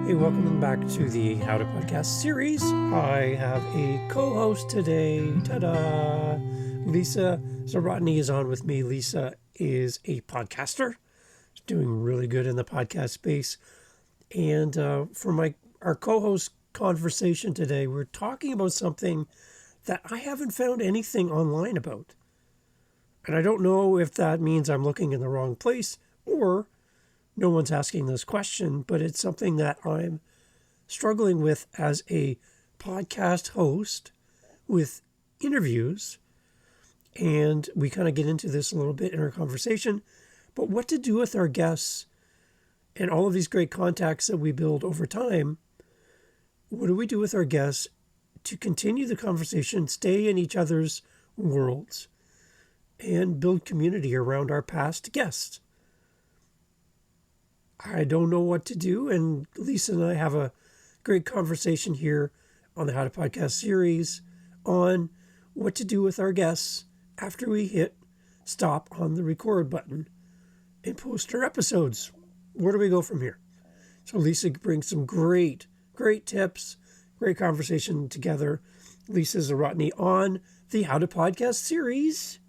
Hey, welcome back to the How to Podcast series. I have a co-host today. Ta-da! Lisa Zawrotny is on with me. Lisa is a podcaster. She's doing really good in the podcast space. And for our co-host conversation today, we're talking about something that I haven't found anything online about. And I don't know if that means I'm looking in the wrong place or no one's asking this question, but it's something that I'm struggling with as a podcast host with interviews. And we kind of get into this a little bit in our conversation, but what to do with our guests and all of these great contacts that we build over time. What do we do with our guests to continue the conversation, stay in each other's worlds, and build community around our past guests? I don't know what to do, and Lisa and I have a great conversation here on the How to Podcast series on what to do with our guests after we hit stop on the record button and post our episodes. Where do we go from here? So Lisa brings some great tips, great conversation together. Lisa Zawrotny on the How to Podcast series.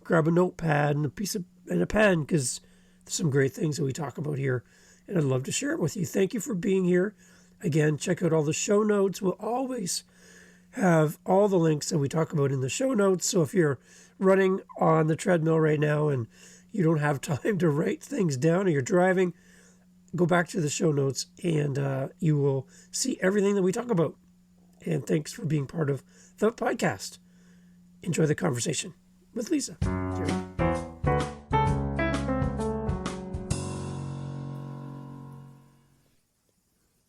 Grab a notepad and a pen, because there's some great things that we talk about here, and I'd love to share it with you. Thank you for being here. Again, check out all the show notes. We'll always have all the links that we talk about in the show notes. So if you're running on the treadmill right now and you don't have time to write things down, or you're driving, go back to the show notes and you will see everything that we talk about. And thanks for being part of the podcast. Enjoy the conversation with Lisa. Here we go.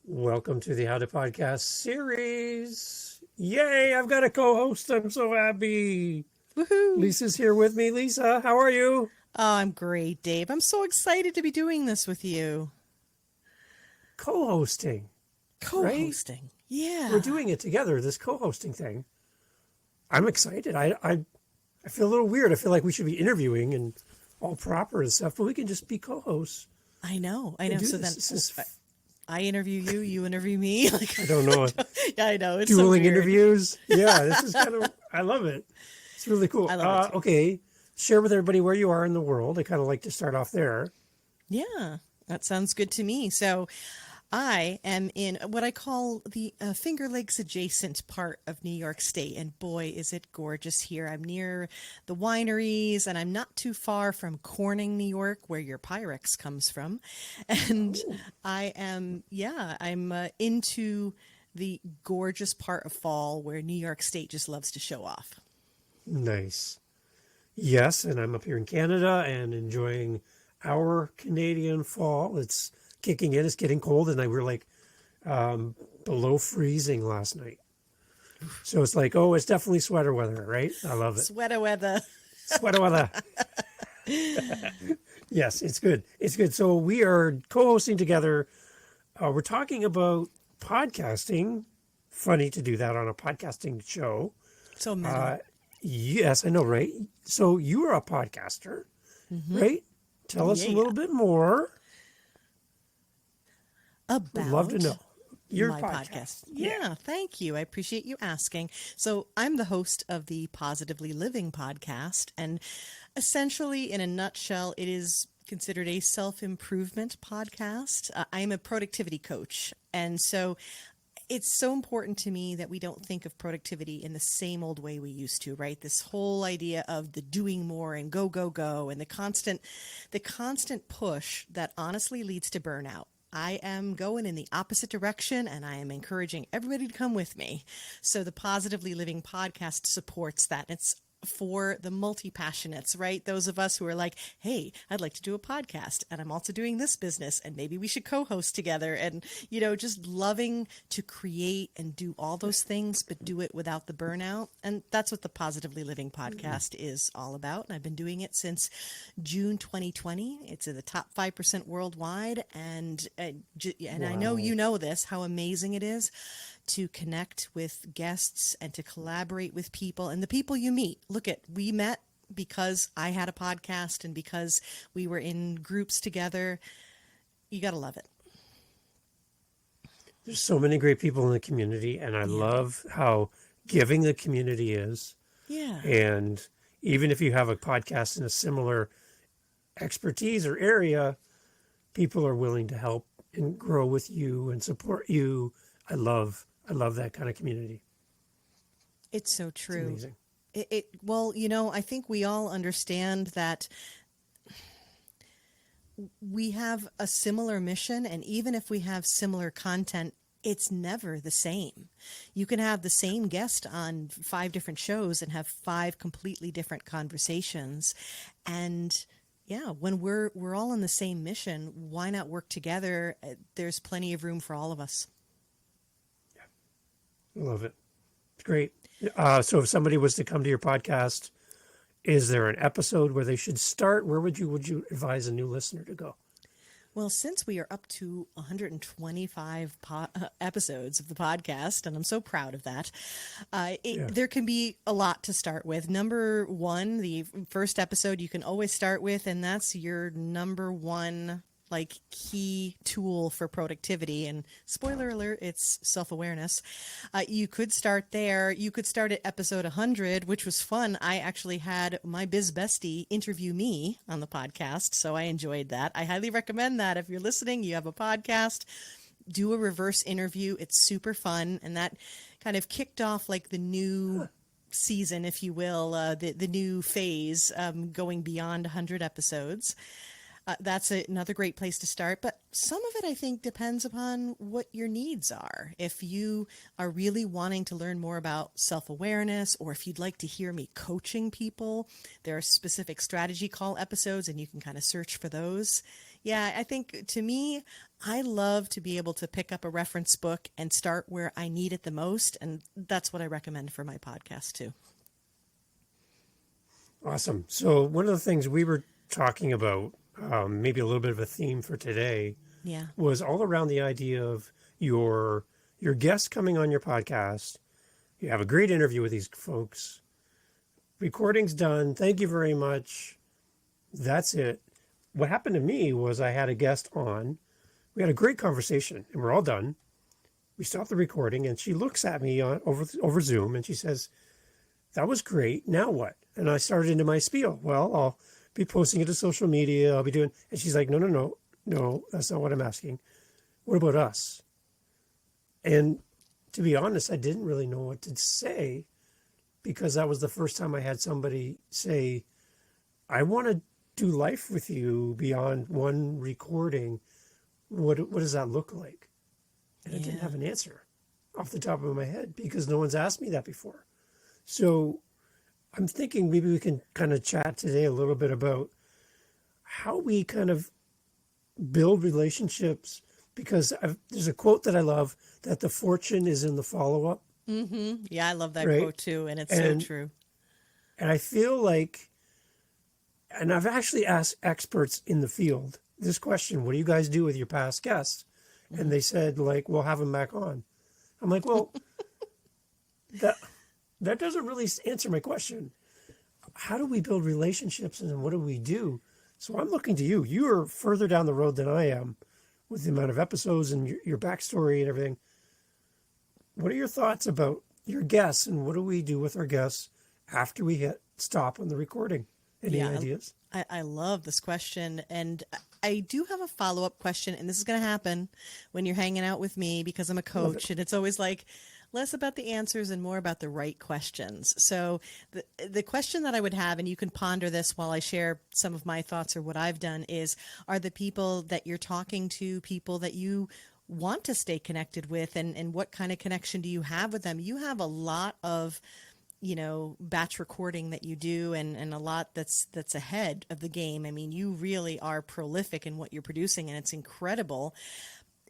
Welcome to the How to Podcast series. Yay, I've got a co-host. I'm so happy. Woohoo! Lisa's here with me. Lisa, how are you? Oh, I'm great, Dave. I'm so excited to be doing this with you. Co-hosting. Co-hosting. Right? Yeah. We're doing it together, this co-hosting thing. I'm excited. I feel a little weird. I feel like we should be interviewing and all proper and stuff, but we can just be co-hosts. I know. So then I interview you, you interview me. I don't know. Yeah, I know. It's dueling so weird. Interviews. Yeah, this is kind of, I love it. It's really cool. I love it too. Okay, share with everybody where you are in the world. I kind of like to start off there. Yeah, that sounds good to me. So I am in what I call the Finger Lakes adjacent part of New York State. And boy, is it gorgeous here. I'm near the wineries and I'm not too far from Corning, New York, where your Pyrex comes from. And I'm into the gorgeous part of fall where New York State just loves to show off. Nice. Yes, and I'm up here in Canada and enjoying our Canadian fall. It's kicking in. It's getting cold, and we were like below freezing last night. So it's like, oh, it's definitely sweater weather, right? I love it. Sweater weather. Sweater weather. Yes, it's good. It's good. So we are co-hosting together. We're talking about podcasting. Funny to do that on a podcasting show. So meta. Yes, I know, right? So you are a podcaster, right? Tell us a little bit more. About love to know your my podcast. Yeah, thank you. I appreciate you asking. So I'm the host of the Positively Living podcast, and essentially, in a nutshell, it is considered a self-improvement podcast. I'm a productivity coach, and so it's so important to me that we don't think of productivity in the same old way we used to, right? This whole idea of the doing more and go, go, go, and the constant push that honestly leads to burnout. I am going in the opposite direction, and I am encouraging everybody to come with me. So the Positively Living podcast supports that. It's for the multi-passionates, right? Those of us who are like, hey, I'd like to do a podcast, and I'm also doing this business, and maybe we should co-host together, and, just loving to create and do all those things, but do it without the burnout. And that's what the Positively Living podcast is all about. And I've been doing it since June 2020. It's in the top 5% worldwide. And wow. I know you know this, how amazing it is to connect with guests and to collaborate with people and the people you meet. We met because I had a podcast and because we were in groups together. You got to love it. There's so many great people in the community, and I Yeah. love how giving the community is. Yeah. And even if you have a podcast in a similar expertise or area, people are willing to help and grow with you and support you. I love that kind of community. It's so It's true. amazing. Well, I think we all understand that we have a similar mission, and even if we have similar content, it's never the same. You can have the same guest on 5 different shows and have 5 completely different conversations. And yeah, when we're all on the same mission, why not work together? There's plenty of room for all of us. I love it. It's great. So if somebody was to come to your podcast, is there an episode where they should start? Where would you advise a new listener to go? Well, since we are up to 125 episodes of the podcast, and I'm so proud of that, Yeah. there can be a lot to start with. Number one, the first episode you can always start with, and that's your number one key tool for productivity. And spoiler alert, it's self-awareness. You could start there. You could start at episode 100, which was fun. I actually had my biz bestie interview me on the podcast, so I enjoyed that. I highly recommend that. If you're listening, you have a podcast, do a reverse interview. It's super fun, and that kind of kicked off the new season, if you will, the new phase, going beyond 100 episodes. That's another great place to start. But some of it, I think, depends upon what your needs are. If you are really wanting to learn more about self-awareness, or if you'd like to hear me coaching people, there are specific strategy call episodes, and you can kind of search for those. Yeah, I think to me, I love to be able to pick up a reference book and start where I need it the most. And that's what I recommend for my podcast, too. Awesome. So one of the things we were talking about, maybe a little bit of a theme for today, Yeah. was all around the idea of your guest coming on your podcast. You have a great interview with these folks. Recording's done. Thank you very much. That's it. What happened to me was I had a guest on. We had a great conversation, and we're all done. We stopped the recording, and she looks at me over Zoom, and she says, "That was great. Now what?" And I started into my spiel. Well, I'll be posting it to social media. I'll be doing, and she's like, no, that's not what I'm asking. What about us? And to be honest, I didn't really know what to say, because that was the first time I had somebody say, I want to do life with you beyond one recording. What does that look like? And I didn't have an answer off the top of my head, because no one's asked me that before. So I'm thinking maybe we can kind of chat today a little bit about how we kind of build relationships, because there's a quote that I love, that the fortune is in the follow-up. Mm-hmm. Yeah, I love that Right? quote too, and it's so true. And I feel like, and I've actually asked experts in the field this question: what do you guys do with your past guests? And they said, we'll have them back on. I'm like, well, that doesn't really answer my question. How do we build relationships, and what do we do? So I'm looking to you. You are further down the road than I am with the amount of episodes and your backstory and everything. What are your thoughts about your guests, and what do we do with our guests after we hit stop on the recording? Any ideas? I love this question, and I do have a follow-up question, and this is going to happen when you're hanging out with me, because I'm a coach, and it's always less about the answers and more about the right questions. So the question that I would have, and you can ponder this while I share some of my thoughts or what I've done, is, are the people that you're talking to people that you want to stay connected with, and what kind of connection do you have with them? You have a lot of batch recording that you do, and a lot that's ahead of the game. I mean, you really are prolific in what you're producing, and it's incredible.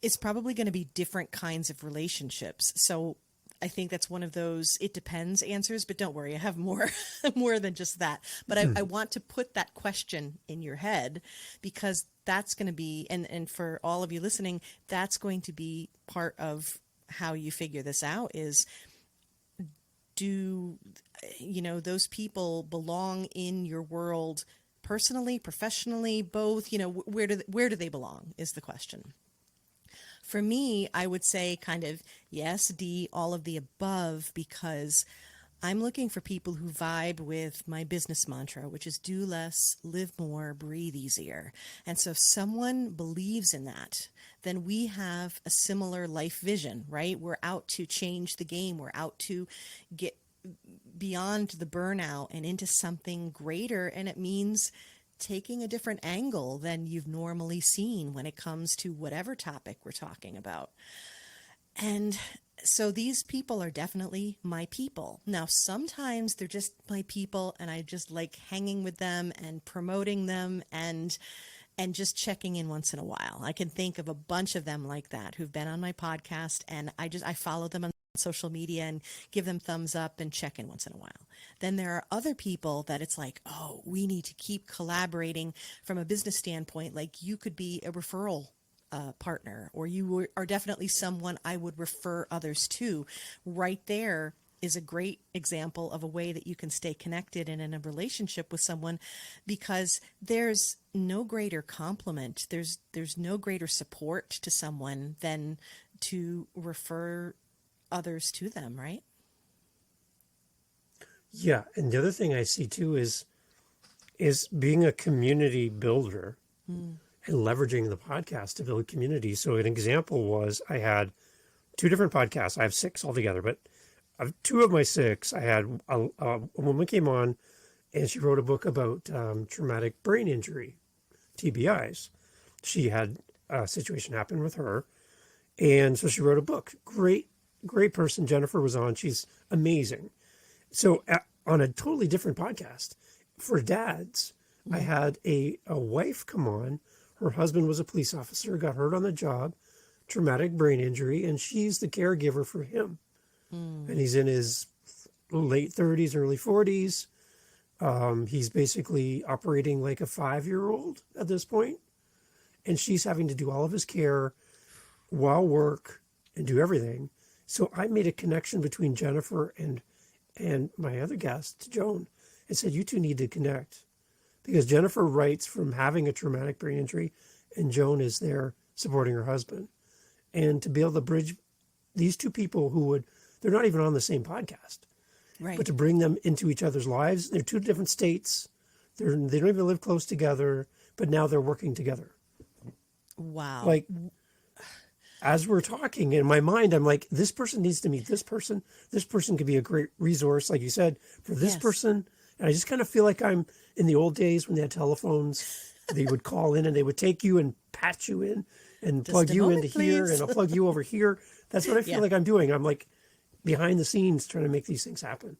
It's probably going to be different kinds of relationships. So I think that's one of those "it depends" answers, but don't worry, I have more more than just that. But I want to put that question in your head, because that's going to be, and for all of you listening, that's going to be part of how you figure this out, is, do those people belong in your world personally, professionally, both? Where do they belong is the question. For me, I would say kind of yes, D, all of the above, because I'm looking for people who vibe with my business mantra, which is do less, live more, breathe easier. And so if someone believes in that, then we have a similar life vision, right? We're out to change the game. We're out to get beyond the burnout and into something greater. And it means taking a different angle than you've normally seen when it comes to whatever topic we're talking about. And so these people are definitely my people. Now, sometimes they're just my people and I just like hanging with them and promoting them and just checking in once in a while. I can think of a bunch of them like that who've been on my podcast, and I follow them on social media and give them thumbs up and check in once in a while. Then there are other people that it's like, oh, we need to keep collaborating from a business standpoint. Like you could be a referral partner, or you are definitely someone I would refer others to. Right there is a great example of a way that you can stay connected and in a relationship with someone, because there's no greater compliment, there's no greater support to someone than to refer others to them, right? Yeah, and the other thing I see too is being a community builder and leveraging the podcast to build community. So an example was I had two different podcasts. I have six altogether, but of two of my six, I had a woman came on and she wrote a book about traumatic brain injury, TBIs. She had a situation happen with her, and so she wrote a book. Great person. Jennifer was on. She's amazing. So on a totally different podcast for dads, I had a wife come on. Her husband was a police officer, got hurt on the job, traumatic brain injury, and she's the caregiver for him. And he's in his late 30s, early 40s. He's basically operating like a 5-year-old at this point. And she's having to do all of his care while work and do everything. So I made a connection between Jennifer and my other guest, Joan, and said, you two need to connect. Because Jennifer writes from having a traumatic brain injury, and Joan is there supporting her husband. And to be able to bridge these two people they're not even on the same podcast, Right. but to bring them into each other's lives. They're two different states. They don't even live close together, but now they're working together. Wow. Like, as we're talking in my mind, I'm like, this person needs to meet this person. This person could be a great resource, like you said, for this person. And I just kind of feel like I'm in the old days when they had telephones. They would call in and they would take you and patch you in and plug you into here, and I'll plug you over here. That's what I feel like I'm doing. I'm like behind the scenes trying to make these things happen.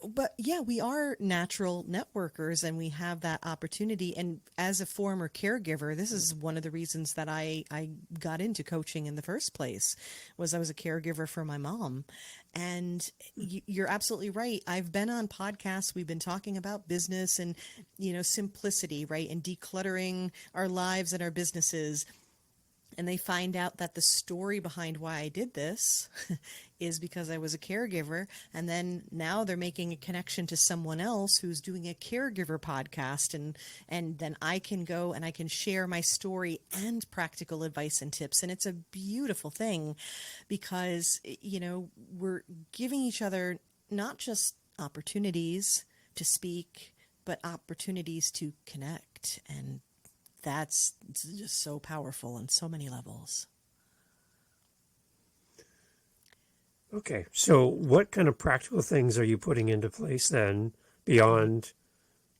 But yeah, we are natural networkers and we have that opportunity. And as a former caregiver, this is one of the reasons that I got into coaching in the first place, was I was a caregiver for my mom. And you're absolutely right. I've been on podcasts. We've been talking about business and, simplicity, right? And decluttering our lives and our businesses. And they find out that the story behind why I did this is because I was a caregiver. And then now they're making a connection to someone else who's doing a caregiver podcast. And then I can go and I can share my story and practical advice and tips. And it's a beautiful thing because, we're giving each other not just opportunities to speak, but opportunities to connect. And that's just so powerful on so many levels. Okay, so what kind of practical things are you putting into place then beyond,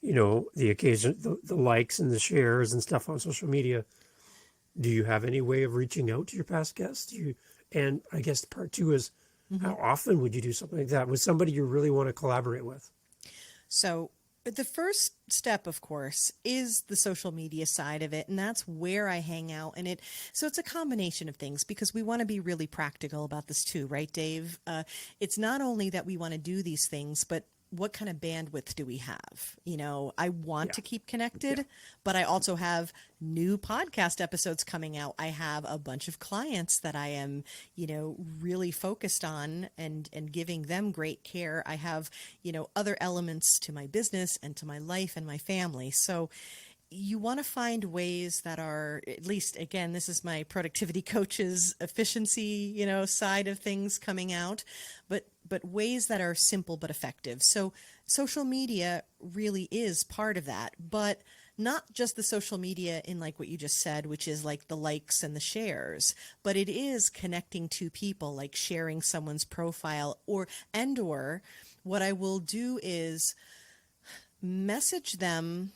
the occasion, the likes and the shares and stuff on social media? Do you have any way of reaching out to your past guests? And I guess part two is, how often would you do something like that with somebody you really want to collaborate with? So the first step, of course, is the social media side of it. And that's where I hang out. And so it's a combination of things because we want to be really practical about this too, right, Dave? It's not only that we want to do these things, but what kind of bandwidth do we have? I want to keep connected, but I also have new podcast episodes coming out. I have a bunch of clients that I am, really focused on and giving them great care. I have, other elements to my business and to my life and my family. So, you want to find ways that are, at least, again, this is my productivity coach's efficiency, side of things coming out, but ways that are simple but effective. So social media really is part of that, but not just the social media in like what you just said, which is like the likes and the shares, but it is connecting to people, like sharing someone's profile or what I will do is message them.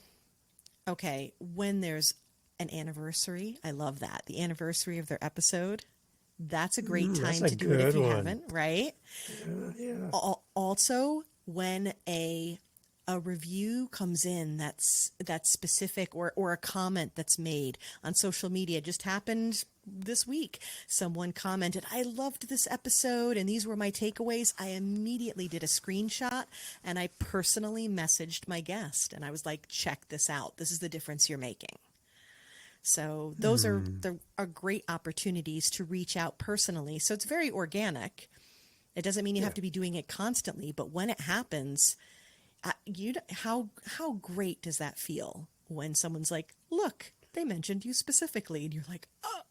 Okay, when there's an anniversary, I love that. The anniversary of their episode. That's a great time to do it if you haven't, right? Yeah. Also, when a review comes in that's specific, or a comment that's made on social media. Just happened this week. Someone commented, "I loved this episode and these were my takeaways." I immediately did a screenshot and I personally messaged my guest and I was like, "Check this out. This is the difference you're making." So those are great opportunities to reach out personally. So it's very organic. It doesn't mean you have to be doing it constantly, but when it happens, how great does that feel when someone's like, "Look, they mentioned you specifically," and you're like, "Oh,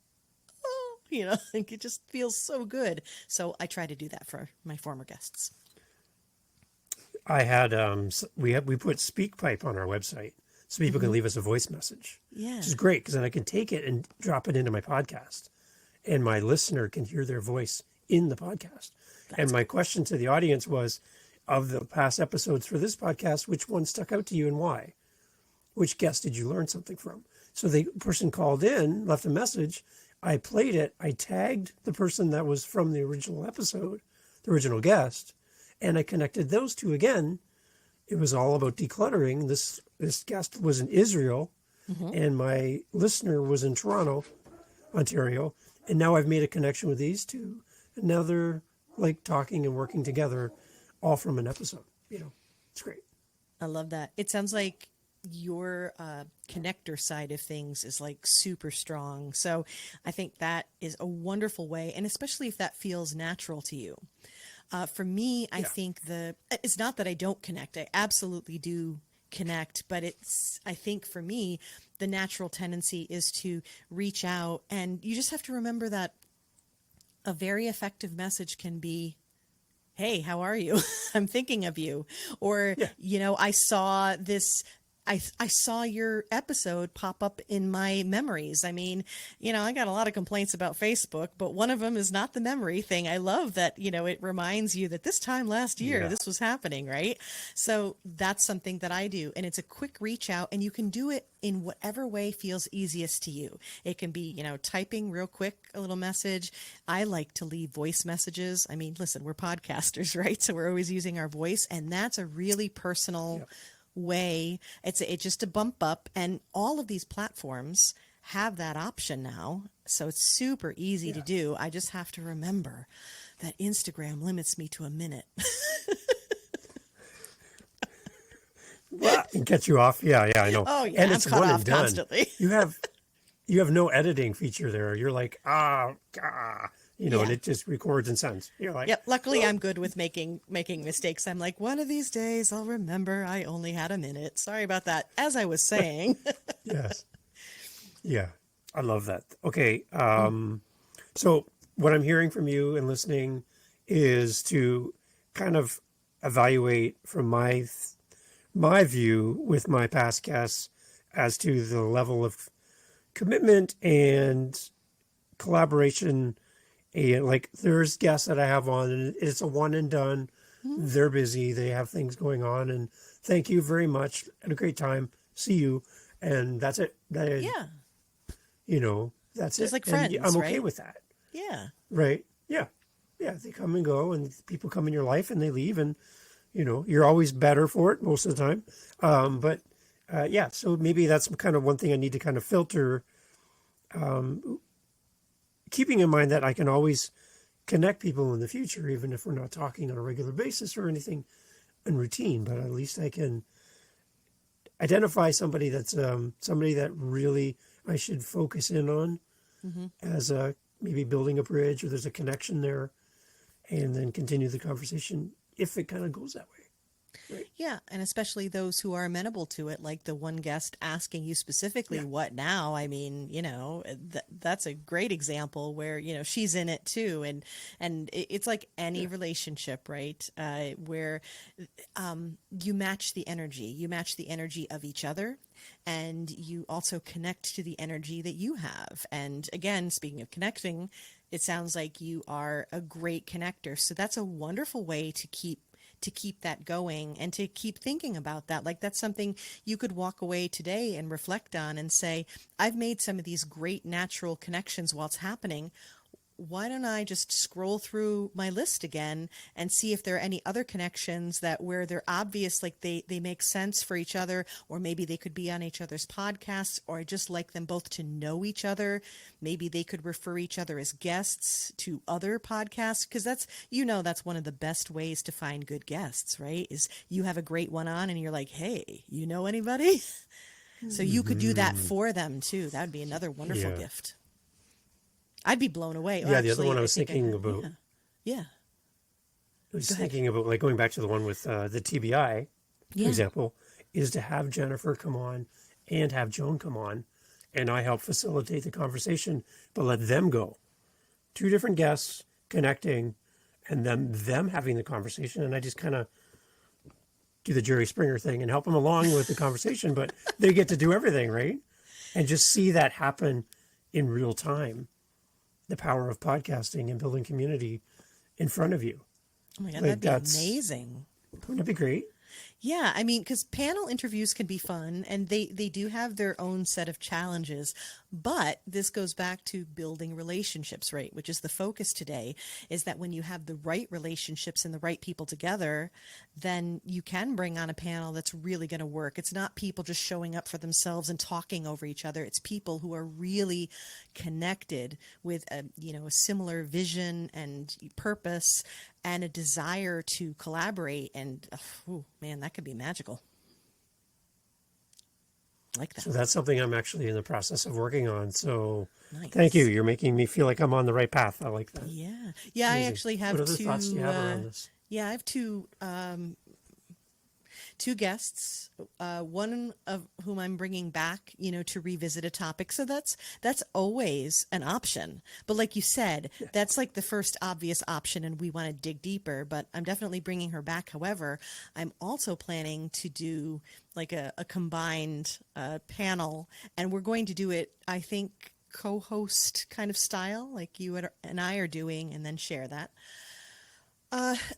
like it just feels so good." So I try to do that for my former guests. I had we put SpeakPipe on our website so people can leave us a voice message. Yeah, which is great because then I can take it and drop it into my podcast, and my listener can hear their voice in the podcast. And my question to the audience was, of the past episodes for this podcast, which one stuck out to you and why? Which guest did you learn something from? So the person called in, left a message. I played it. I tagged the person that was from the original episode, the original guest, and I connected those two again. It was all about decluttering. This guest was in Israel, and my listener was in Toronto, Ontario. And now I've made a connection with these two. And now they're like talking and working together, all from an episode. It's great. I love that. It sounds like your connector side of things is like super strong. So I think that is a wonderful way, and especially if that feels natural to you. For me, I think it's not that I don't connect. I absolutely do connect, but I think for me, the natural tendency is to reach out, and you just have to remember that a very effective message can be, "Hey, how are you? I'm thinking of you." Or, I saw this, I saw your episode pop up in my memories. I mean, I got a lot of complaints about Facebook, but one of them is not the memory thing. I love that, it reminds you that this time last year, this was happening, right? So that's something that I do. And it's a quick reach out, and you can do it in whatever way feels easiest to you. It can be, typing real quick, a little message. I like to leave voice messages. I mean, listen, we're podcasters, right? So we're always using our voice, and that's a really personal way. It's just a bump up, and all of these platforms have that option now. So it's super easy to do. I just have to remember that Instagram limits me to a minute. Well, and get you off. Yeah, I know. Oh yeah, and I'm it's cut one off and done. constantly. You have no editing feature there. You're like, and it just records and sends. You're like, Yep. Luckily, I'm good with making mistakes. I'm like, one of these days I'll remember I only had a minute. Sorry about that. As I was saying. Yes. Yeah, I love that. Okay. So what I'm hearing from you and listening is to kind of evaluate from my view with my past guests as to the level of commitment and collaboration. And like, there's guests that I have on, and it's a one and done. They're busy. They have things going on. And thank you very much. Had a great time. See you. And that's it. That's Just it. like And friends, I'm okay right? with that. Yeah. Right. Yeah. Yeah. They come and go, and people come in your life and they leave, and, you're always better for it most of the time. So maybe that's kind of one thing I need to kind of filter, keeping in mind that I can always connect people in the future, even if we're not talking on a regular basis or anything in routine, but at least I can identify somebody that's somebody that really I should focus in on as maybe building a bridge, or there's a connection there, and then continue the conversation if it kind of goes that way. right? Yeah, and especially those who are amenable to it, like the one guest asking you specifically, Yeah, what now? I mean, that's a great example where, she's in it too. And it's like any yeah, relationship, right? Where you match the energy of each other, and you also connect to the energy that you have. And again, speaking of connecting, it sounds like you are a great connector. So that's a wonderful way to keep that going and to keep thinking about that. Like that's something you could walk away today and reflect on and say, I've made some of these great natural connections while it's happening. Why don't I just scroll through my list again and see if there are any other connections that where they're obvious, like they make sense for each other, or maybe they could be on each other's podcasts, or I just like them both to know each other. Maybe they could refer each other as guests to other podcasts, because that's one of the best ways to find good guests, right? Is you have a great one on and you're like, hey, you know anybody? So you could do that for them too. That would be another wonderful yeah. gift. I'd be blown away. Well, Yeah, the other actually, one I I was think thinking about, yeah. Yeah. I was Go ahead. thinking about like going back to the one with the TBI, for Yeah. example, is to have Jennifer come on and have Joan come on, and I help facilitate the conversation, but let them go. Two different guests connecting, and then them having the conversation, and I just kind of do the Jerry Springer thing and help them along with the conversation, but they get to do everything, right? And just see that happen in real time. The power of podcasting and building community in front of you. Oh my God, Like that'd be amazing. Wouldn't it be great? Yeah, I mean, because panel interviews can be fun, and they do have their own set of challenges. But this goes back to building relationships, right? Which is the focus today, is that when you have the right relationships and the right people together, then you can bring on a panel that's really going to work. It's not people just showing up for themselves and talking over each other. It's people who are really connected with a similar vision and purpose and a desire to collaborate. And oh man, that could be magical. Like that. So that's something I'm actually in the process of working on. So Nice. thank you. You're making me feel like I'm on the right path. I like that. Yeah. Yeah, I Amazing. actually have What other thoughts do you have around this? Yeah, I have two guests, one of whom I'm bringing back, to revisit a topic. So that's always an option. But like you said, that's like the first obvious option, and we want to dig deeper. But I'm definitely bringing her back. However, I'm also planning to do like a combined panel, and we're going to do it, I think, co-host kind of style, like you and I are doing, and then share that.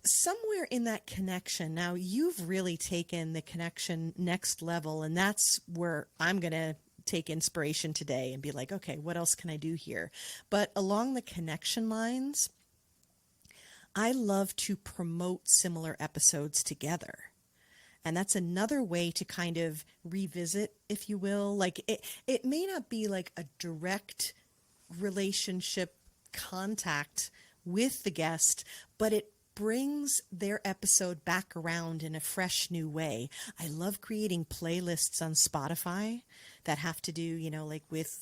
Somewhere in that connection, now you've really taken the connection next level, and that's where I'm going to take inspiration today and be like, okay, what else can I do here? But along the connection lines, I love to promote similar episodes together. And that's another way to kind of revisit, if you will. Like it may not be like a direct relationship contact with the guest, but it brings their episode back around in a fresh new way. I love creating playlists on Spotify that have to do, like with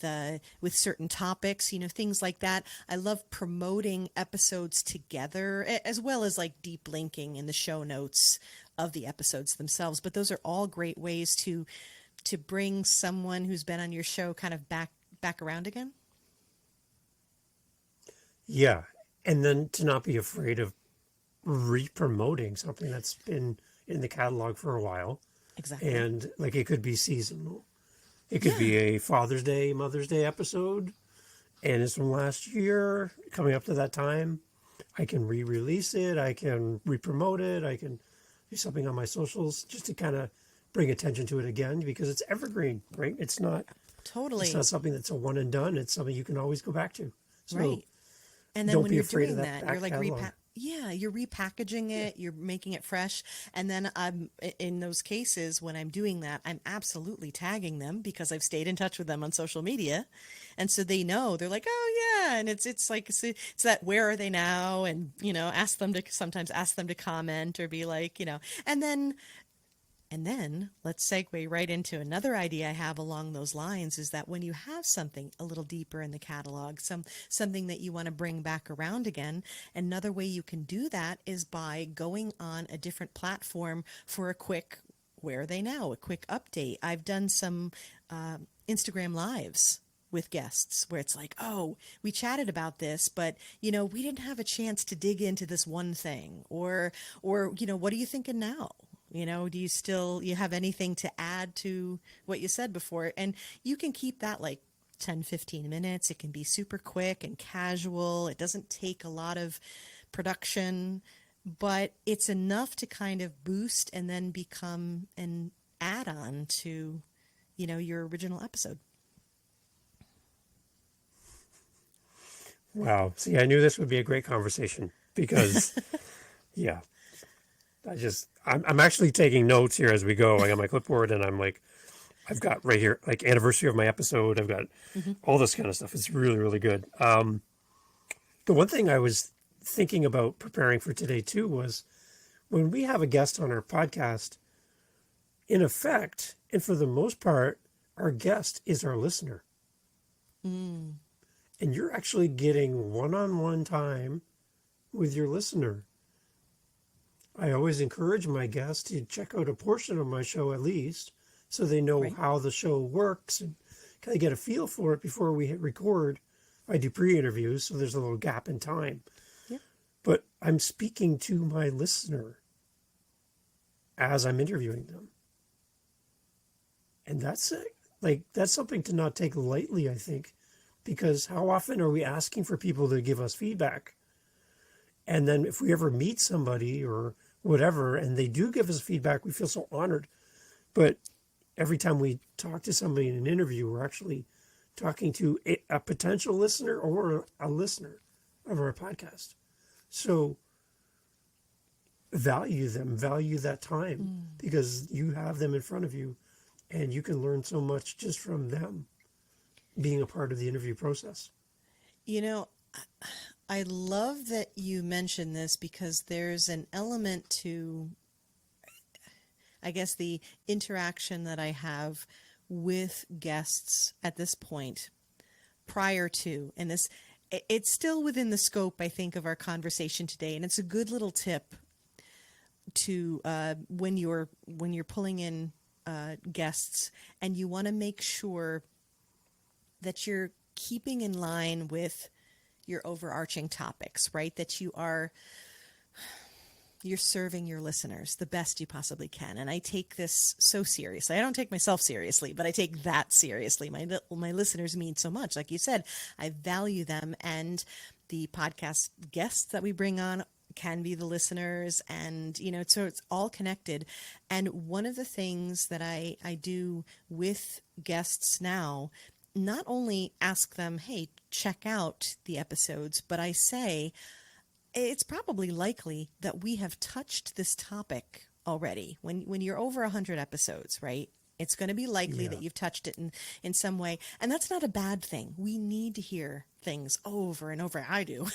certain topics, things like that. I love promoting episodes together, as well as like deep linking in the show notes of the episodes themselves. But those are all great ways to bring someone who's been on your show kind of back around again. Yeah. And then to not be afraid of re-promoting something that's been in the catalog for a while. Exactly. And like it could be seasonal. It could be a Father's Day, Mother's Day episode, and it's from last year, coming up to that time. I can re-release it. I can re-promote it. I can do something on my socials just to kind of bring attention to it again, because it's evergreen, right? It's not something that's a one and done. It's something you can always go back to. So right. And then don't when be you're afraid doing of that you're like catalog. you're repackaging it, you're making it fresh. And then I'm in those cases when I'm doing that, I'm absolutely tagging them because I've stayed in touch with them on social media. And so they know, they're like, oh yeah. And it's like, it's that, where are they now? And, sometimes ask them to comment or be like, and then And then let's segue right into another idea I have along those lines, is that when you have something a little deeper in the catalog, something that you want to bring back around again, another way you can do that is by going on a different platform for a quick, where are they now? A quick update. I've done some Instagram lives with guests where it's like, oh, we chatted about this, but we didn't have a chance to dig into this one thing, or what are you thinking now? Do you have anything to add to what you said before? And you can keep that like 10, 15 minutes. It can be super quick and casual. It doesn't take a lot of production, but it's enough to kind of boost and then become an add-on to, your original episode. Wow. See, I knew this would be a great conversation because, yeah. I'm actually taking notes here as we go. I got my clipboard and I've got right here, like anniversary of my episode. I've got all this kind of stuff. It's really, really good. The one thing I was thinking about preparing for today too was when we have a guest on our podcast, in effect, and for the most part, our guest is our listener. And you're actually getting one-on-one time with your listener. I always encourage my guests to check out a portion of my show at least, so they know how the show works and kind of get a feel for it before we hit record. I do pre-interviews, so there's a little gap in time. Yeah. But I'm speaking to my listener as I'm interviewing them. And that's something to not take lightly, I think, because how often are we asking for people to give us feedback? And then if we ever meet somebody or whatever, and they do give us feedback, we feel so honored. But every time we talk to somebody in an interview, we're actually talking to a potential listener or a listener of our podcast. So value them, value that time, because you have them in front of you and you can learn so much just from them being a part of the interview process. I love that you mentioned this, because there's an element to, I guess, the interaction that I have with guests at this point prior to, and it's still within the scope, I think, of our conversation today. And it's a good little tip to, when you're pulling in guests, and you want to make sure that you're keeping in line with your overarching topics, right? That you're serving your listeners the best you possibly can. And I take this so seriously. I don't take myself seriously, but I take that seriously. My listeners mean so much. Like you said, I value them, and the podcast guests that we bring on can be the listeners, and so it's all connected. And one of the things that I do with guests now, not only ask them, hey, check out the episodes, but I say it's probably likely that we have touched this topic already. When you're over 100 episodes, right? It's going to be likely that you've touched it in some way. And that's not a bad thing. We need to hear things over and over. I do.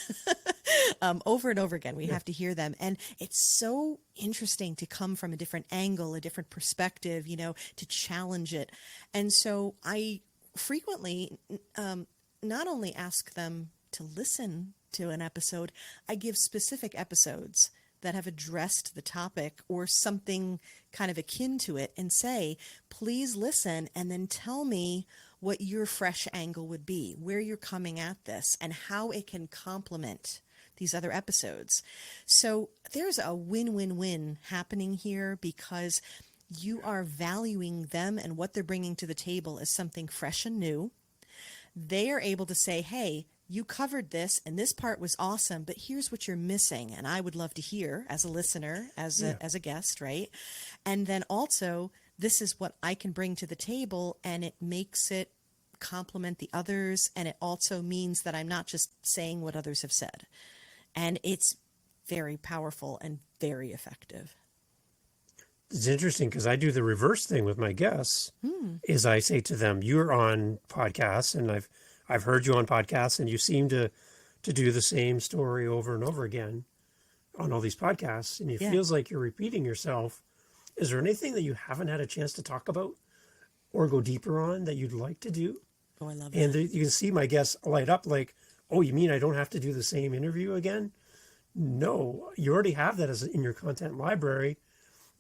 Over and over again. We have to hear them. And it's so interesting to come from a different angle, a different perspective, to challenge it. And so I frequently not only ask them to listen to an episode, I give specific episodes that have addressed the topic or something kind of akin to it, and say, please listen and then tell me what your fresh angle would be, where you're coming at this, and how it can complement these other episodes. So there's a win-win-win happening here, because you are valuing them and what they're bringing to the table as something fresh and new. They are able to say, hey, you covered this and this part was awesome, but here's what you're missing. And I would love to hear as a listener, as a guest, right? And then also, this is what I can bring to the table, and it makes it complement the others. And it also means that I'm not just saying what others have said. And it's very powerful and very effective. It's interesting because I do the reverse thing with my guests. Is I say to them, you're on podcasts, and I've heard you on podcasts, and you seem to do the same story over and over again on all these podcasts, and it feels like you're repeating yourself. Is there anything that you haven't had a chance to talk about or go deeper on that you'd like to do? Oh, I love And that. you can see my guests light up like, oh, you mean I don't have to do the same interview again? No, you already have that as in your content library.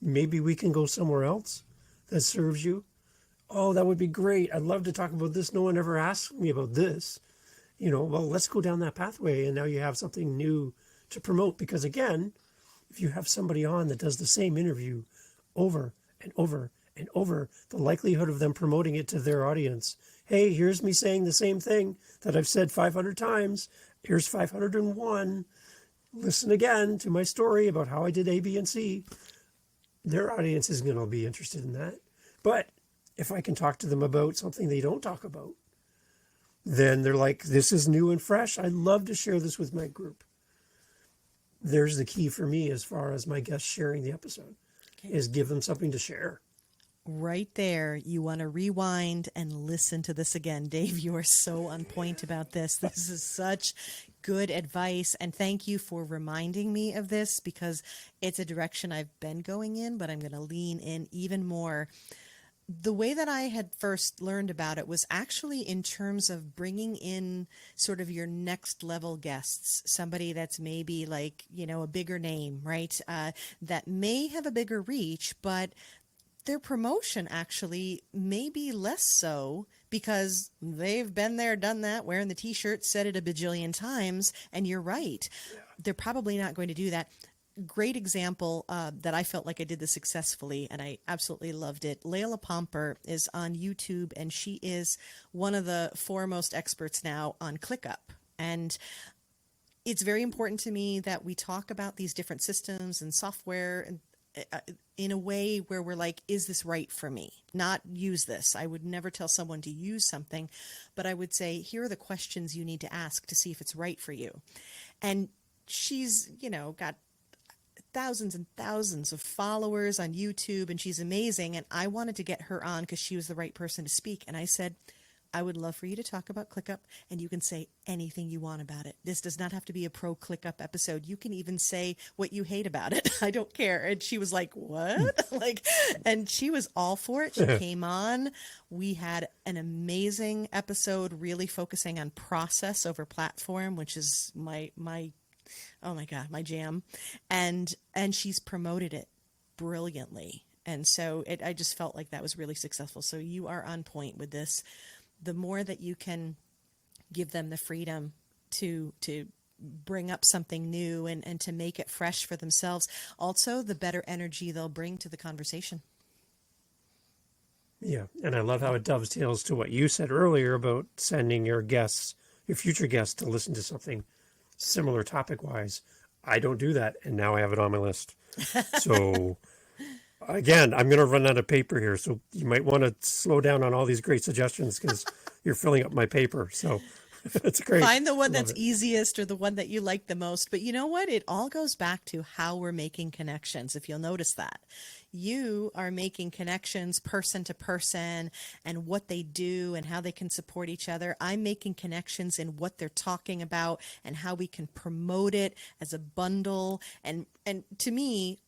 Maybe we can go somewhere else that serves you. Oh, that would be great. I'd love to talk about this. No one ever asked me about this. Well, let's go down that pathway. And now you have something new to promote. Because again, if you have somebody on that does the same interview over and over and over, the likelihood of them promoting it to their audience, hey, here's me saying the same thing that I've said 500 times. Here's 501. Listen again to my story about how I did A, B, and C. Their audience is going to be interested in that. But if I can talk to them about something they don't talk about, then they're like, this is new and fresh. I'd love to share this with my group. There's the key for me as far as my guests sharing the episode, is give them something to share. Right there. You want to rewind and listen to this again. Dave, you are so on point about this. This is such good advice. And thank you for reminding me of this, because it's a direction I've been going in, but I'm going to lean in even more. The way that I had first learned about it was actually in terms of bringing in sort of your next level guests, somebody that's maybe like, a bigger name, right? That may have a bigger reach, but their promotion actually may be less so because they've been there, done that, wearing the t-shirt, said it a bajillion times. And you're right. Yeah. They're probably not going to do that. Great example that I felt like I did this successfully, and I absolutely loved it. Layla Pomper is on YouTube, and she is one of the foremost experts now on ClickUp. And it's very important to me that we talk about these different systems and software and in a way where we're like, is this right for me? Not use this. I would never tell someone to use something, but I would say, here are the questions you need to ask to see if it's right for you. And she's, got thousands and thousands of followers on YouTube, and she's amazing. And I wanted to get her on because she was the right person to speak. And I said, I would love for you to talk about ClickUp, and you can say anything you want about it. This does not have to be a pro ClickUp episode. You can even say what you hate about it. I don't care. And she was like, what? And she was all for it. She came on. We had an amazing episode, really focusing on process over platform, which is my oh my God, my jam. And she's promoted it brilliantly. And so I just felt like that was really successful. So you are on point with this. The more that you can give them the freedom to bring up something new and to make it fresh for themselves, also the better energy they'll bring to the conversation. Yeah, and I love how it dovetails to what you said earlier about sending your future guests, to listen to something similar topic-wise. I don't do that, and now I have it on my list. So... Again, I'm going to run out of paper here, so you might want to slow down on all these great suggestions because you're filling up my paper. So it's great. Find the one that's easiest or the one that you like the most. But you know what? It all goes back to how we're making connections, if you'll notice that. You are making connections person to person and what they do and how they can support each other. I'm making connections in what they're talking about and how we can promote it as a bundle. And to me,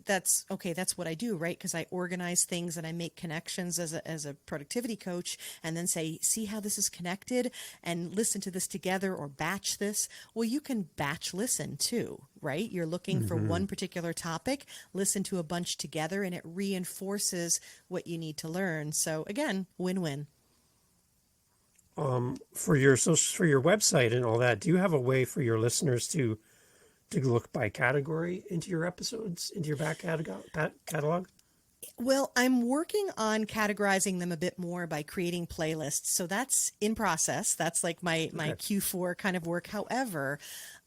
that's okay. That's what I do, right? Because I organize things and I make connections as a productivity coach, and then say, see how this is connected, and listen to this together or batch this. Well, you can batch listen too, right? You're looking for one particular topic, listen to a bunch together, and it reinforces what you need to learn. So again, win-win. For your website and all that, do you have a way for your listeners to look by category into your episodes, into your back catalog? Well, I'm working on categorizing them a bit more by creating playlists. So that's in process. That's like my Q4 kind of work. However,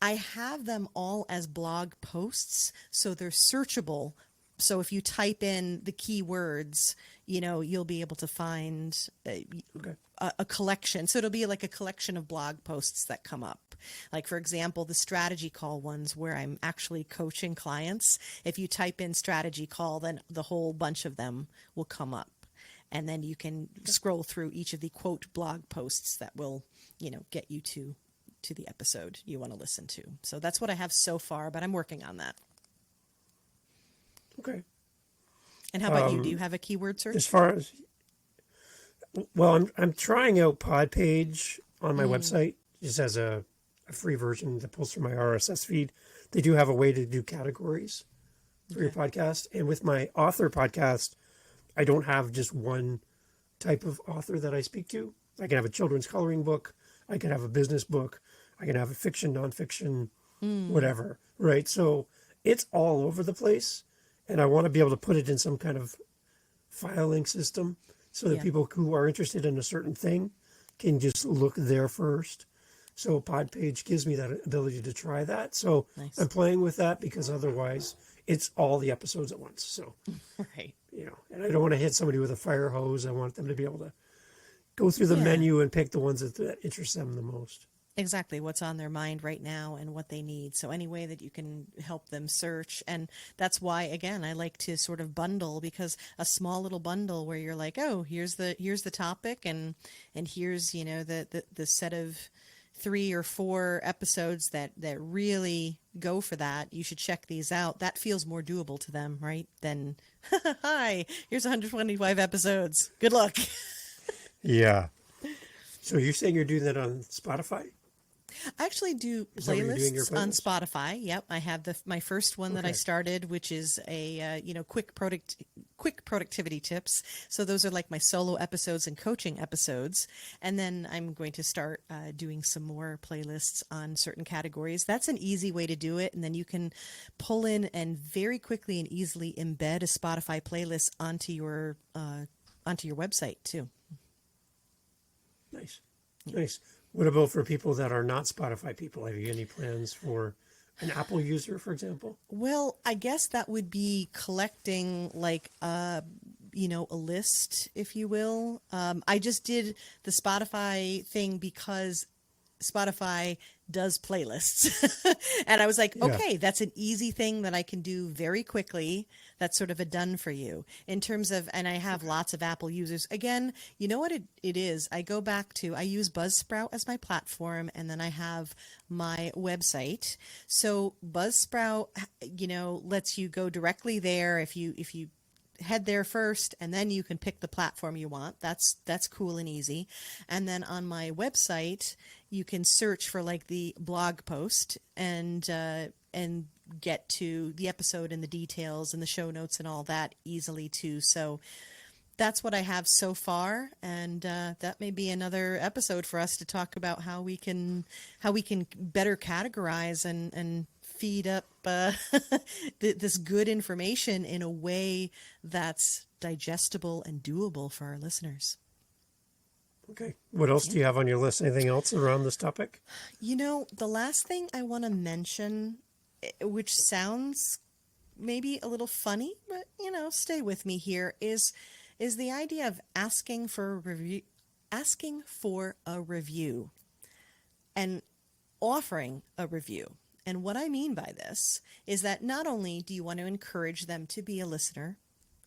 I have them all as blog posts, so they're searchable. So if you type in the keywords, you'll be able to find a collection. So it'll be like a collection of blog posts that come up. Like, for example, the strategy call ones where I'm actually coaching clients. If you type in strategy call, then the whole bunch of them will come up. And then you can scroll through each of the quote blog posts that will, get you to the episode you want to listen to. So that's what I have so far, but I'm working on that. Okay. And how about you? Do you have a keyword search? As far as, well, I'm trying out Podpage on my website, just as a free version that pulls from my RSS feed. They do have a way to do categories for your podcast. And with my author podcast, I don't have just one type of author that I speak to. I can have a children's coloring book. I can have a business book. I can have a fiction, nonfiction, whatever. Right. So it's all over the place. And I want to be able to put it in some kind of filing system so that people who are interested in a certain thing can just look there first. So Podpage gives me that ability to try that. So Nice. I'm playing with that because otherwise it's all the episodes at once. So, Right. and I don't want to hit somebody with a fire hose. I want them to be able to go through the menu and pick the ones that interest them the most. Exactly what's on their mind right now and what they need. So any way that you can help them search. And that's why, again, I like to sort of bundle, because a small little bundle where you're like, oh, here's the topic and here's, the set of 3 or 4 episodes that really go for that. You should check these out. That feels more doable to them, right? Than, hi, here's 125 episodes. Good luck. Yeah. So you're saying you're doing that on Spotify? I actually do Is that where you're doing your playlists on playlist? Spotify. Yep, I have my first one that I Okay. started, which is a quick productivity tips. So those are like my solo episodes and coaching episodes. And then I'm going to start doing some more playlists on certain categories. That's an easy way to do it, and then you can pull in and very quickly and easily embed a Spotify playlist onto your website too. Nice. Nice. What about for people that are not Spotify people? Have you any plans for an Apple user, for example? Well, I guess that would be collecting like a list, if you will. I just did the Spotify thing because Spotify does playlists. And I was like, okay, that's an easy thing that I can do very quickly. That's sort of a done for you in terms of, and I have lots of Apple users. Again, you know what it is? I go back to, I use Buzzsprout as my platform, and then I have my website. So Buzzsprout, lets you go directly there if you head there first, and then you can pick the platform you want. That's cool and easy. And then on my website, you can search for like the blog post and get to the episode and the details and the show notes and all that easily too. So that's what I have so far, and that may be another episode for us to talk about how we can better categorize and feed up this good information in a way that's digestible and doable for our listeners. Okay. What else do you have on your list? Anything else around this topic? The last thing I want to mention, which sounds maybe a little funny, but stay with me here, is the idea of asking for a review and offering a review. And what I mean by this is that not only do you want to encourage them to be a listener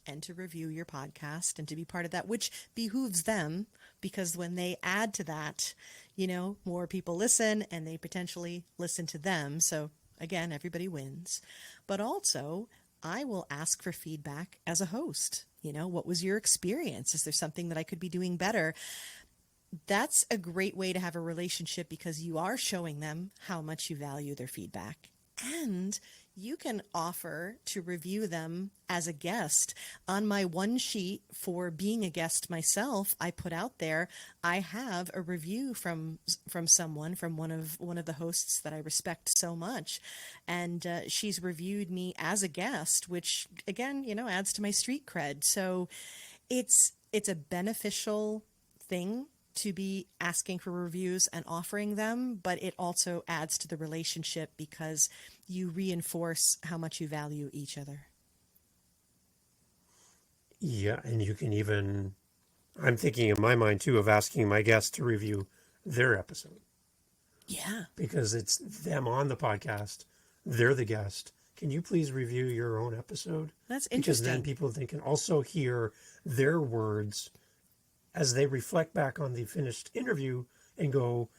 and to review your podcast and to be part of that, which behooves them, because when they add to that, more people listen and they potentially listen to them. So again, everybody wins. But also, I will ask for feedback as a host. What was your experience? Is there something that I could be doing better? That's a great way to have a relationship, because you are showing them how much you value their feedback. And you can offer to review them as a guest. On my one sheet for being a guest myself, I put out there, I have a review from someone, from one of the hosts that I respect so much. And she's reviewed me as a guest, which again, adds to my street cred. So it's a beneficial thing to be asking for reviews and offering them, but it also adds to the relationship because you reinforce how much you value each other. Yeah, and you can even, I'm thinking in my mind too of asking my guests to review their episode. Yeah. Because it's them on the podcast. They're the guest. Can you please review your own episode? That's Because interesting. then people can also hear their words as they reflect back on the finished interview and go,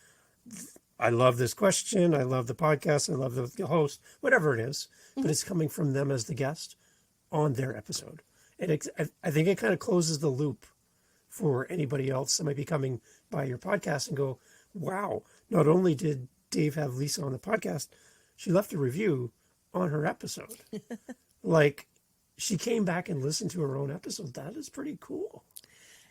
I love this question. I love the podcast. I love the host, whatever it is. But it's coming from them as the guest on their episode. And I think it kind of closes the loop for anybody else that might be coming by your podcast and go, wow, not only did Dave have Lisa on the podcast, she left a review on her episode. Like, she came back and listened to her own episode. That is pretty cool.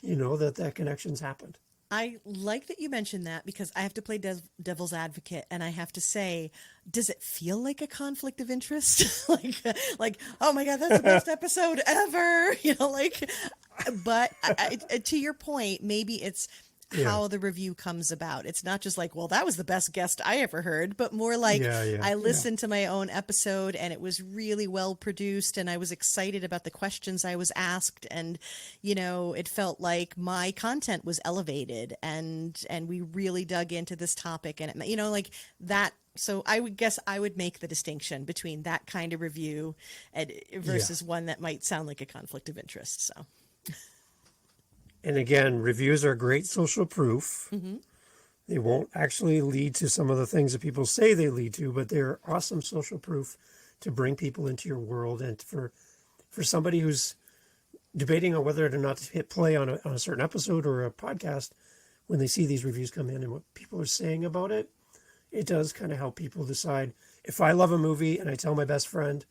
You know, that connection's happened. I like that you mentioned that because I have to play devil's advocate, and I have to say, does it feel like a conflict of interest? like, oh my God, that's the best episode ever. You know, like, but to your point, maybe it's how the review comes about. It's not just like, well, that was the best guest I ever heard, but more like I listened to my own episode and it was really well produced and I was excited about the questions I was asked, and you know, it felt like my content was elevated and we really dug into this topic, and it, you know, like that. So I would guess I would make the distinction between that kind of review versus one that might sound like a conflict of interest. So and again, reviews are great social proof. Mm-hmm. They won't actually lead to some of the things that people say they lead to, but they're awesome social proof to bring people into your world. And for somebody who's debating on whether or not to hit play on a certain episode or a podcast, when they see these reviews come in and what people are saying about it, it does kind of help people decide. If I love a movie and I tell my best friend,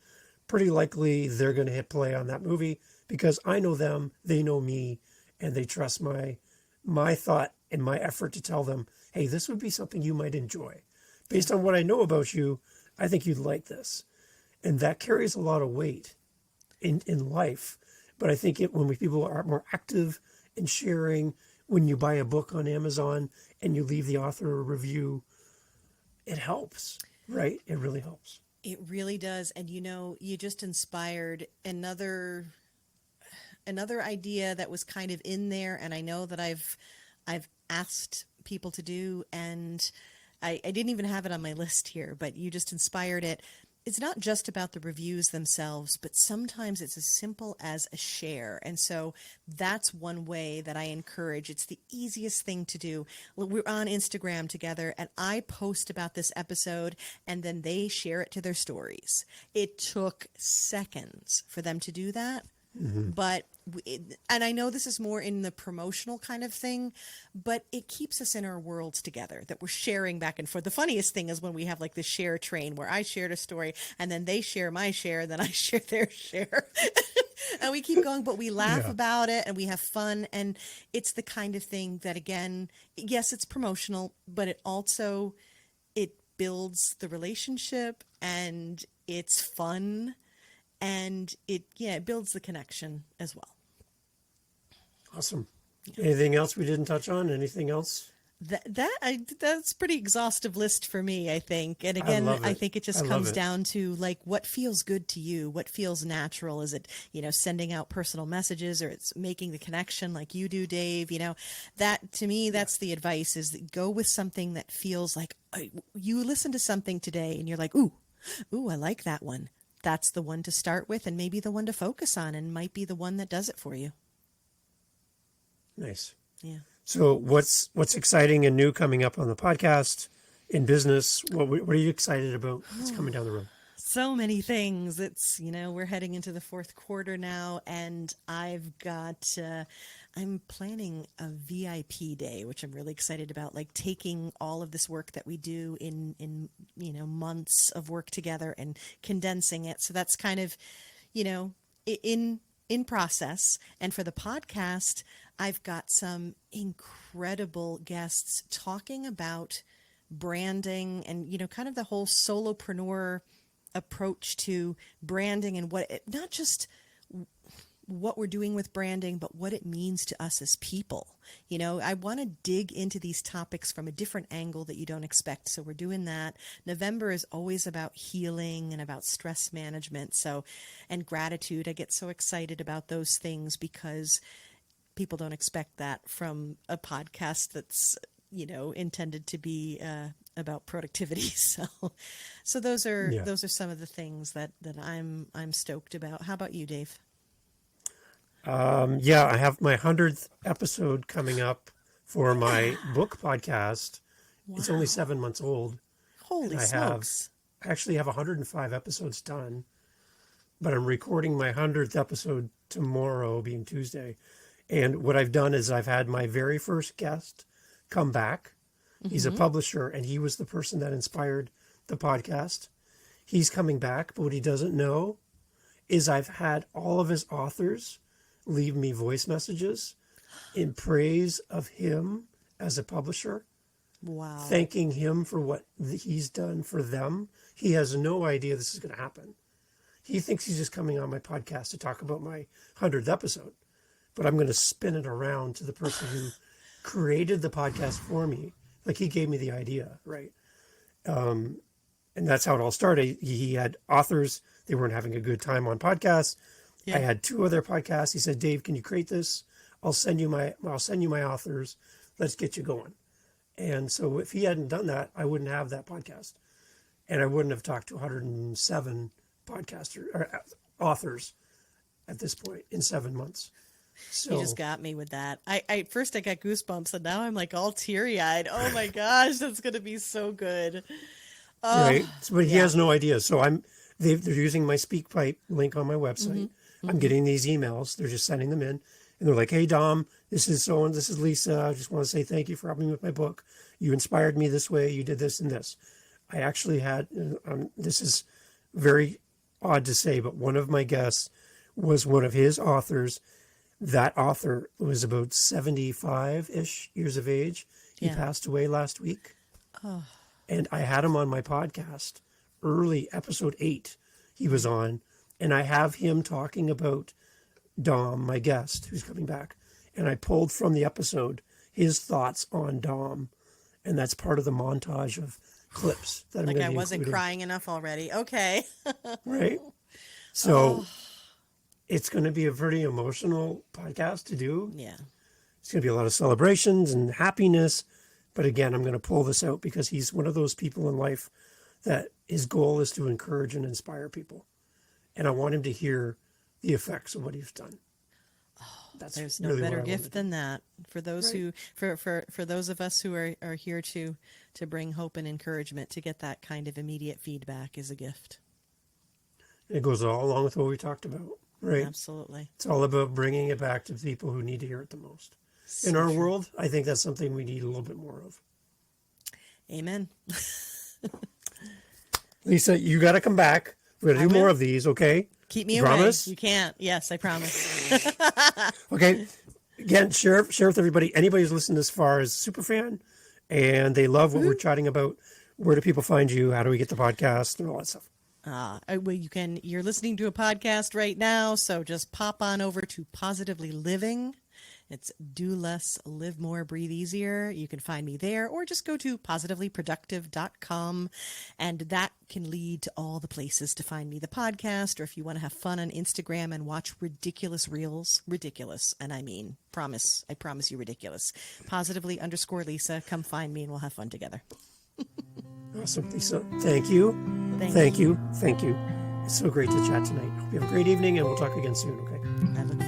pretty likely they're going to hit play on that movie because I know them, they know me, and they trust my thought and my effort to tell them, hey, this would be something you might enjoy. Based on what I know about you, I think you'd like this. And that carries a lot of weight in life. But I think when people are more active in sharing, when you buy a book on Amazon and you leave the author a review, it helps, right? It really helps. It really does. And you know, you just inspired another idea that was kind of in there, and I know that I've asked people to do, and I didn't even have it on my list here, but you just inspired it. It's not just about the reviews themselves, but sometimes it's as simple as a share. And so that's one way that I encourage. It's the easiest thing to do. We're on Instagram together, and I post about this episode, and then they share it to their stories. It took seconds for them to do that. Mm-hmm. But and I know this is more in the promotional kind of thing, but it keeps us in our worlds together, that we're sharing back and forth. The funniest thing is when we have like the share train where I shared a story and then they share my share, then I share their share. And we keep going, but we laugh about it and we have fun. And it's the kind of thing that, again, yes, it's promotional, but it also, it builds the relationship and it's fun. And it builds the connection as well. Awesome. Anything else we didn't touch on? Anything else? That's pretty exhaustive list for me, I think. And again, I think it just comes down to like what feels good to you, what feels natural. Is it, you know, sending out personal messages, or it's making the connection like you do, Dave? You know, that to me, that's the advice: is that go with something that feels like you listen to something today and you're like, ooh, I like that one. That's the one to start with, and maybe the one to focus on, and might be the one that does it for you. Nice. Yeah. So what's exciting and new coming up on the podcast, in business? What are you excited about that's coming down the road? So many things. It's, you know, we're heading into the fourth quarter now, and I've got, I'm planning a VIP day, which I'm really excited about, like taking all of this work that we do in you know, months of work together and condensing it. So that's kind of, you know, in process. And for the podcast, I've got some incredible guests talking about branding and, you know, kind of the whole solopreneur approach to branding and not just what we're doing with branding, but what it means to us as people. You know, I want to dig into these topics from a different angle that you don't expect. So we're doing that. November is always about healing and about stress management. So, and gratitude. I get so excited about those things because people don't expect that from a podcast that's, you know, intended to be about productivity. So those are some of the things that I'm stoked about. How about you, Dave? I have my 100th episode coming up for my book podcast. Wow. It's only 7 months old. Holy smokes. I actually have 105 episodes done. but I'm recording my 100th episode tomorrow, being Tuesday. And what I've done is I've had my very first guest come back. He's a publisher, and he was the person that inspired the podcast. He's coming back, but what he doesn't know is I've had all of his authors leave me voice messages in praise of him as a publisher. Wow. Thanking him for what he's done for them. He has no idea this is going to happen. He thinks he's just coming on my podcast to talk about my 100th episode. But I'm going to spin it around to the person who created the podcast for me. Like, he gave me the idea, right? And that's how it all started. He had authors. They weren't having a good time on podcasts. Yeah. I had 2 other podcasts. He said, Dave, can you create this? I'll send you my authors. Let's get you going. And so if he hadn't done that, I wouldn't have that podcast. And I wouldn't have talked to 107 podcasters or authors at this point in 7 months. So, you just got me with that. I first I got goosebumps, and now I'm like all teary-eyed. Oh my gosh, that's going to be so good. Right. But he has no idea. So they're using my SpeakPipe link on my website. I'm getting these emails. They're just sending them in. And they're like, hey, Dom, this is so-and, this is Lisa. I just want to say thank you for helping me with my book. You inspired me this way. You did this and this. I actually had, this is very odd to say, but one of my guests was one of his authors. That author was about 75-ish years of age. He passed away last week. Oh. And I had him on my podcast, early, episode 8, he was on. And I have him talking about Dom, my guest, who's coming back. And I pulled from the episode his thoughts on Dom. And that's part of the montage of clips that I'm going to be including. Like I wasn't crying enough already. Okay. Right. So it's going to be a pretty emotional podcast to do. Yeah. It's going to be a lot of celebrations and happiness. But again, I'm going to pull this out because he's one of those people in life that his goal is to encourage and inspire people. And I want him to hear the effects of what he's done. That's There's no really better gift than that for those who, for those of us who are here to bring hope and encouragement. To get that kind of immediate feedback is a gift. It goes all along with what we talked about, right? Absolutely. It's all about bringing it back to the people who need to hear it the most. In our world, I think that's something we need a little bit more of. Amen. Lisa, you got to come back. We're going to do more of these, okay? Keep me Promise? away. You can't. Yes, I promise. Okay. Again, share with everybody. Anybody who's listened this far is a super fan, and they love what we're chatting about. Where do people find you? How do we get the podcast and all that stuff? Well, you're listening to a podcast right now, so just pop on over to Positively Living. It's do less, live more, breathe easier. You can find me there, or just go to positivelyproductive.com, and that can lead to all the places to find me, the podcast, or if you want to have fun on Instagram and watch ridiculous reels, ridiculous, and I mean, I promise you ridiculous. Positively_Lisa, come find me and we'll have fun together. Awesome, Lisa. Thank you. Thank you. It's so great to chat tonight. Hope you have a great evening, and we'll talk again soon, okay? I look